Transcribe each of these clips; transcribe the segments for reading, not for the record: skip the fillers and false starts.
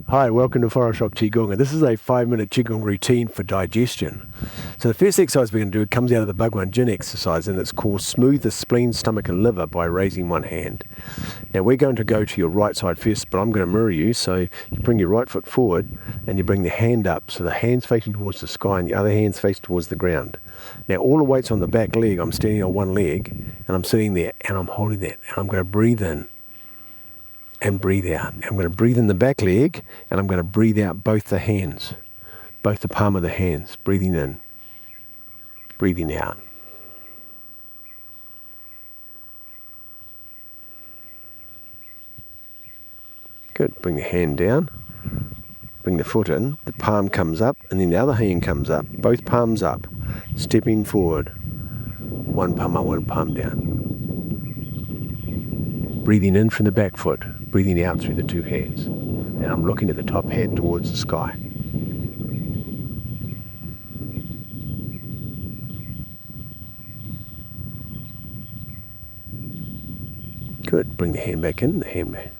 Hi, welcome to Forest Rock Qigong, and this is a 5-minute Qigong routine for digestion. So the first exercise we're going to do comes out of the Bhagwan Jin exercise, and it's called Smooth the Spleen, Stomach and Liver by raising one hand. Now we're going to go to your right side first, but I'm going to mirror you, so you bring your right foot forward and you bring the hand up, so the hand's facing towards the sky and the other hand's facing towards the ground. Now all the weight's on the back leg. I'm standing on one leg and I'm sitting there and I'm holding that, and I'm going to breathe in and breathe out. I'm going to breathe in the back leg and I'm going to breathe out both the hands, both the palm of the hands, breathing in, breathing out. Good. Bring the hand down, bring the foot in, the palm comes up and then the other hand comes up, both palms up, stepping forward, one palm up, one palm down. Breathing in from the back foot, breathing out through the two hands. And I'm looking at the top head towards the sky. Good. Bring the hand back in, the hand back.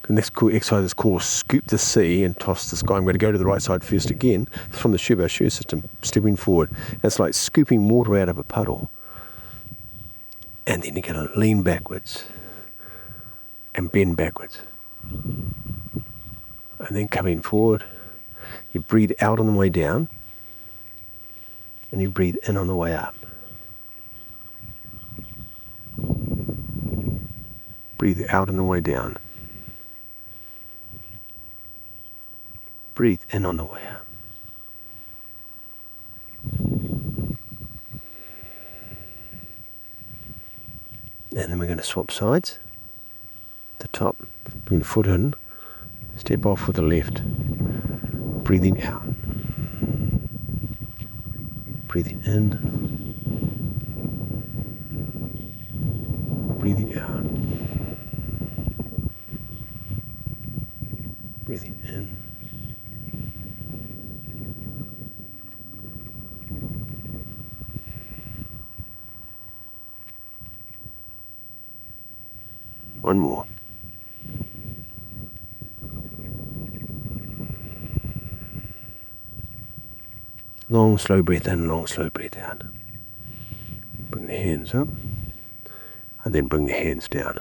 And this exercise is called Scoop the Sea and Toss the Sky. I'm going to go to the right side first again, from the Shiva Shu system, stepping forward. It's like scooping water out of a puddle. And then you're going to lean backwards and bend backwards. And then coming forward, you breathe out on the way down and you breathe in on the way up. Breathe out on the way down. Breathe in on the way up. And then we're going to swap sides. The top, bring the foot in, step off with the left, breathing out, breathing in, breathing out, breathing in, one more. Long, slow breath in, long, slow breath out. Bring the hands up, and then bring the hands down.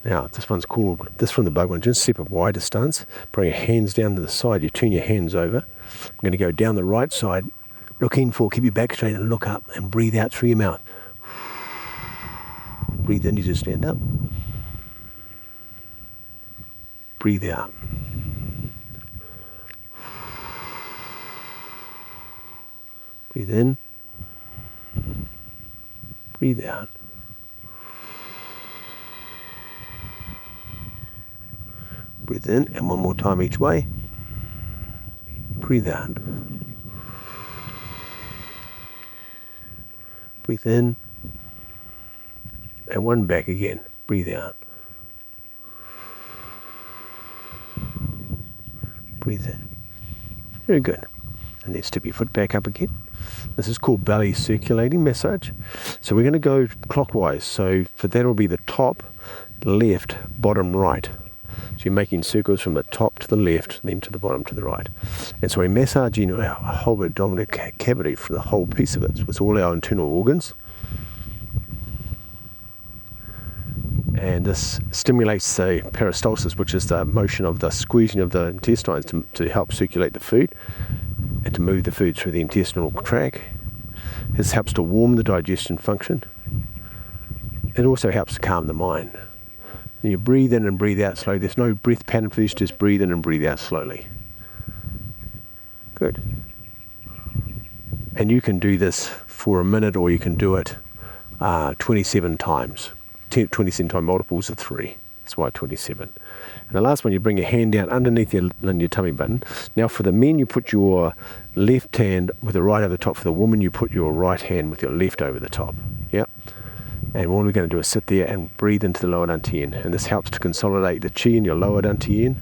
Now, this one's called, this from the Bhagwan Jin, step up wider stance. Bring your hands down to the side, you turn your hands over. I'm going to go down the right side, looking for, keep your back straight and look up, and breathe out through your mouth. Breathe in, you just stand up. Breathe out. Breathe in. Breathe out. Breathe in, and one more time each way. Breathe out. Breathe in. And one back again. Breathe out. Breathe in. Very good. And then step your foot back up again. This is called belly circulating massage. So we're going to go clockwise. So for that will be the top, left, bottom, right. So you're making circles from the top to the left, then to the bottom to the right. And so we're massaging our whole abdominal cavity for the whole piece of it. With all our internal organs. And this stimulates the peristalsis, which is the motion of the squeezing of the intestines to help circulate the food and to move the food through the intestinal tract. This helps to warm the digestion function. It also helps to calm the mind. And you breathe in and breathe out slowly. There's no breath pattern for this, just breathe in and breathe out slowly. Good. And you can do this for a minute, or you can do it 27 times. 27 times multiples of 3. That's why 27. And the last one, you bring your hand down underneath your tummy button. Now for the men, you put your left hand with the right over the top. For the woman, you put your right hand with your left over the top. Yep. And what we're going to do is sit there and breathe into the lower Dantian. And this helps to consolidate the chi in your lower Dantian.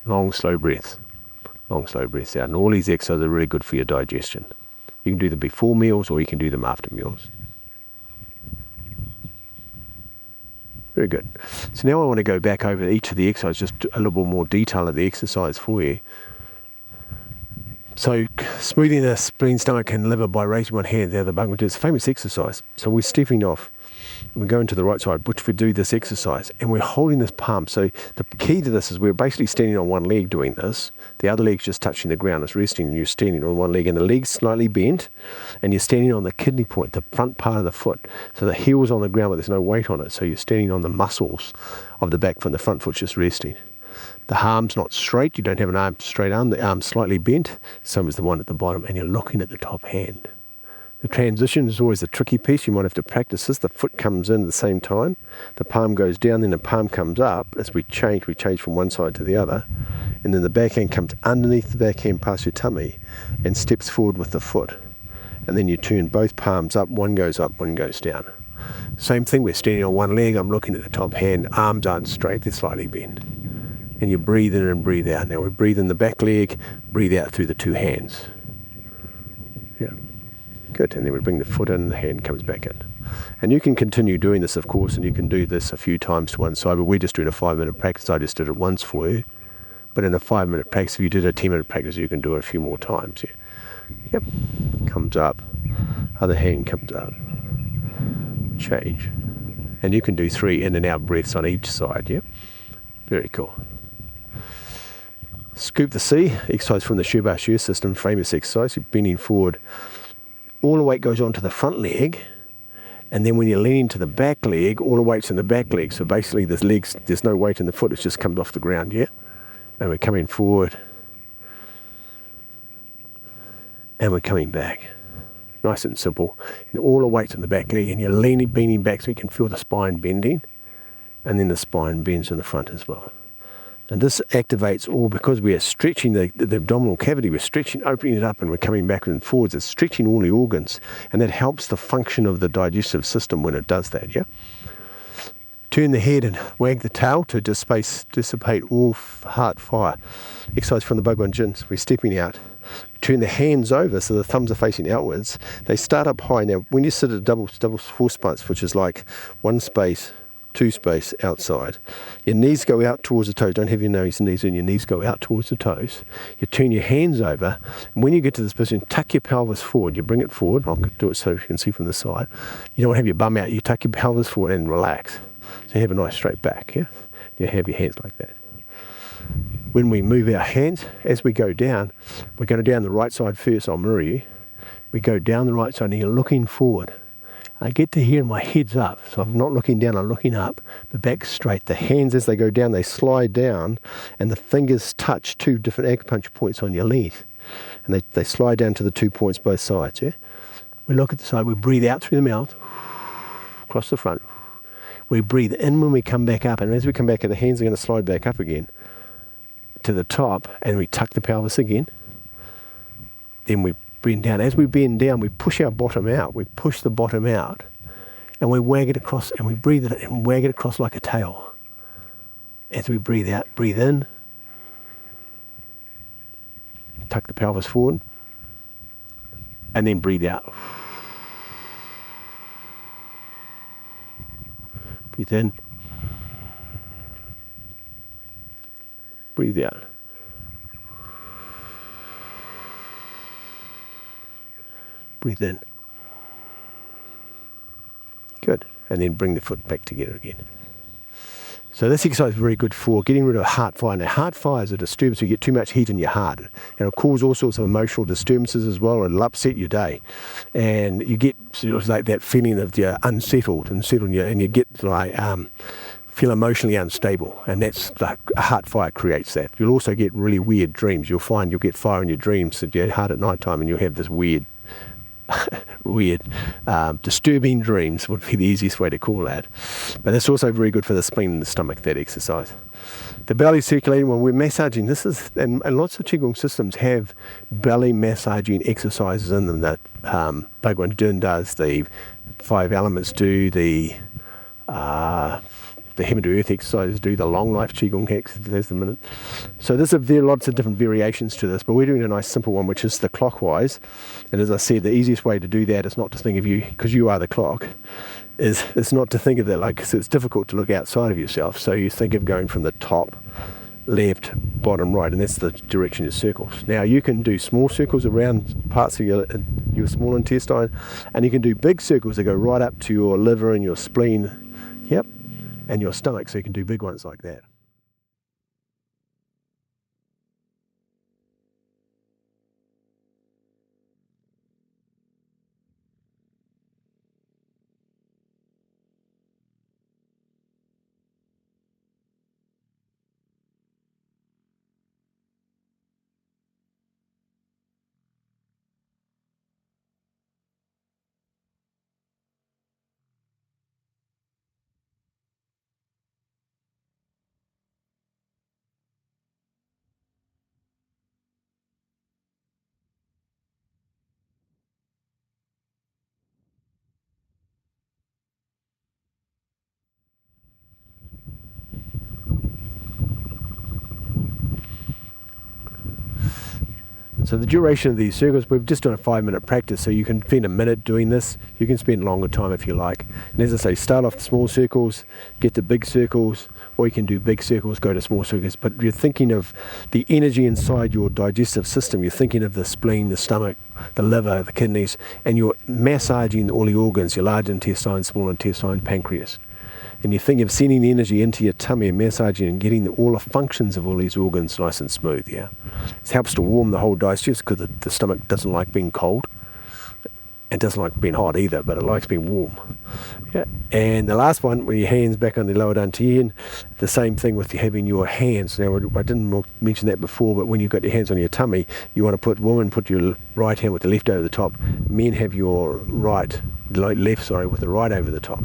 Long, slow breaths. Long, slow breaths out. And all these exercises are really good for your digestion. You can do them before meals or you can do them after meals. Very good. So now I want to go back over each of the exercises, just a little bit more detail of the exercise for you. So smoothing the spleen, stomach and liver by raising one hand out of the bung, which is a famous exercise. So we're stepping off. We're going to the right side, which we do this exercise, and we're holding this palm. So the key to this is we're basically standing on one leg doing this. The other leg's just touching the ground. It's resting, and you're standing on one leg, and the leg's slightly bent, and you're standing on the kidney point, the front part of the foot. So the heel's on the ground, but there's no weight on it. So you're standing on the muscles of the back foot, and the front foot's just resting. The arm's not straight. You don't have an arm straight arm. The arm's slightly bent, same as the one at the bottom, and you're looking at the top hand. The transition is always the tricky piece. You might have to practice this. The foot comes in at the same time. The palm goes down, then the palm comes up. As we change from one side to the other. And then the backhand comes underneath the backhand past your tummy and steps forward with the foot. And then you turn both palms up. One goes up, one goes down. Same thing, we're standing on one leg. I'm looking at the top hand. Arms aren't straight, they're slightly bent. And you breathe in and breathe out. Now we breathe in the back leg, breathe out through the two hands. Yeah. Good, and then we bring the foot in, the hand comes back in. And you can continue doing this, of course, and you can do this a few times to one side, but we're just doing a 5-minute practice. I just did it once for you. But in a 5-minute practice, if you did a 10-minute practice, you can do it a few more times. Yeah. Yep, comes up, other hand comes up, change. And you can do 3 in and out breaths on each side, yeah? Very cool. Scoop the C, exercise from the Shubha system, famous exercise. You're bending forward. All the weight goes onto the front leg, and then when you're leaning to the back leg, all the weight's in the back leg. So basically there's no weight in the foot, it just comes off the ground, yeah? And we're coming forward, and we're coming back. Nice and simple. And all the weight's in the back leg, and you're bending back so you can feel the spine bending, and then the spine bends in the front as well. And this activates all, because we are stretching the abdominal cavity, we're stretching, opening it up, and we're coming backwards and forwards. It's stretching all the organs, and that helps the function of the digestive system when it does that, yeah? Turn the head and wag the tail to dissipate all heart fire. Exercise from the Bhagwan Gins. We're stepping out. Turn the hands over so the thumbs are facing outwards. They start up high. Now, when you sit at double four spikes, which is like 1 space, 2 space outside. Your knees go out towards the toes. Don't have your knees in. Your knees go out towards the toes. You turn your hands over, and when you get to this position, tuck your pelvis forward. You bring it forward. I'll do it so you can see from the side. You don't want to have your bum out. You tuck your pelvis forward and relax. So you have a nice straight back, yeah? You have your hands like that. When we move our hands, as we go down, we're going down the right side first. I'll mirror you. We go down the right side, and you're looking forward. I get to here and my head's up, so I'm not looking down, I'm looking up. The back's straight. The hands, as they go down, they slide down, and the fingers touch 2 different acupuncture points on your leg. And they slide down to the 2 points both sides, yeah? We look at the side, we breathe out through the mouth, across the front. We breathe in when we come back up, and as we come back, the hands are going to slide back up again to the top, and we tuck the pelvis again. Then we bend down. As we bend down, we push our bottom out. We push the bottom out, and we wag it across, and we breathe it and wag it across like a tail. As we breathe out, breathe in, tuck the pelvis forward, and then breathe out. Breathe in, breathe out. Breathe in. Good. And then bring the foot back together again. So this exercise is very good for getting rid of heart fire. Now, heart fire is a disturbance. You get too much heat in your heart. And it'll cause all sorts of emotional disturbances as well. It'll upset your day. And you get sort of like that feeling of you're unsettled, and you get like feel emotionally unstable. And that's like a heart fire creates that. You'll also get really weird dreams. You'll find you'll get fire in your dreams at your heart at night time, and you'll have this weird disturbing dreams would be the easiest way to call that. But that's also very good for the spleen and the stomach, that exercise. The belly circulating, when we're massaging, this is, and lots of Qigong systems have belly massaging exercises in them that Bhagwan Jin does, the 5 elements do, the the heaven to earth exercises do, the long life Qigong hacks, there's the minute. So there are lots of different variations to this, but we're doing a nice simple one, which is the clockwise. And as I said, the easiest way to do that is not to think of you, because you are the clock, it's not to think of that like, so it's difficult to look outside of yourself. So you think of going from the top, left, bottom, right, and that's the direction of circles. Now you can do small circles around parts of your small intestine, and you can do big circles that go right up to your liver and your spleen, yep, and your stomach, so you can do big ones like that. So the duration of these circles, we've just done a 5-minute practice, so you can spend a minute doing this. You can spend longer time if you like. And as I say, start off the small circles, get to big circles, or you can do big circles, go to small circles. But you're thinking of the energy inside your digestive system. You're thinking of the spleen, the stomach, the liver, the kidneys, and you're massaging all the organs, your large intestine, small intestine, pancreas. And you think of sending the energy into your tummy and massaging and getting all the functions of all these organs nice and smooth, yeah? It helps to warm the whole digestive, because the stomach doesn't like being cold. It doesn't like being hot either, but it likes being warm. Yeah. And the last one, with your hands back on the lower dantian, the same thing with having your hands. Now, I didn't mention that before, but when you've got your hands on your tummy, you want to put your right hand with the left over the top. Men have your left with the right over the top.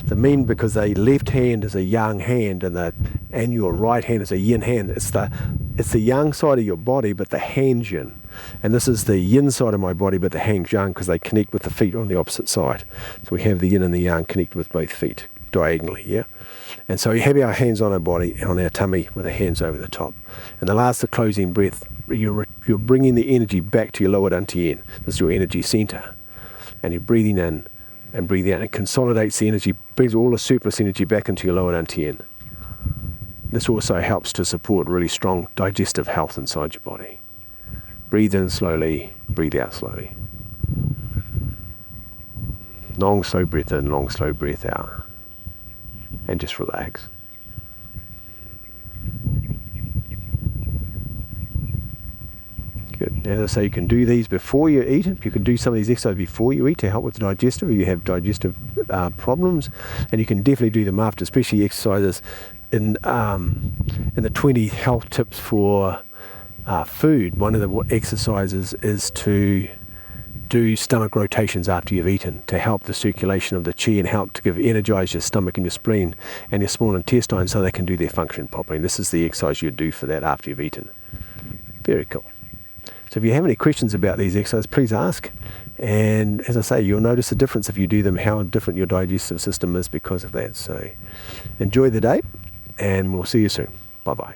The men, because the left hand is a yang hand and your right hand is a yin hand. It's the yang side of your body, but the hand's yin. And this is the yin side of my body, but the hand's yang, because they connect with the feet on the opposite side. So we have the yin and the yang connect with both feet diagonally, yeah? And so you have our hands on our body, on our tummy, with the hands over the top. And the closing breath, you're bringing the energy back to your lower dantian. This is your energy center. And you're breathing in and breathing out. It consolidates the energy, brings all the surplus energy back into your lower dantian. This also helps to support really strong digestive health inside your body. Breathe in slowly, breathe out slowly. Long, slow breath in, long, slow breath out. And just relax. Good. Now, as I say, you can do these before you eat. You can do some of these exercises before you eat to help with the digestive, if you have digestive problems. And you can definitely do them after, especially exercises in the 20 health tips for food. One of the exercises is to do stomach rotations after you've eaten, to help the circulation of the qi and help to energize your stomach and your spleen and your small intestine so they can do their function properly. And this is the exercise you do for that after you've eaten. Very cool. So if you have any questions about these exercises, please ask. And as I say, you'll notice the difference if you do them, how different your digestive system is because of that. So enjoy the day, and we'll see you soon. Bye-bye.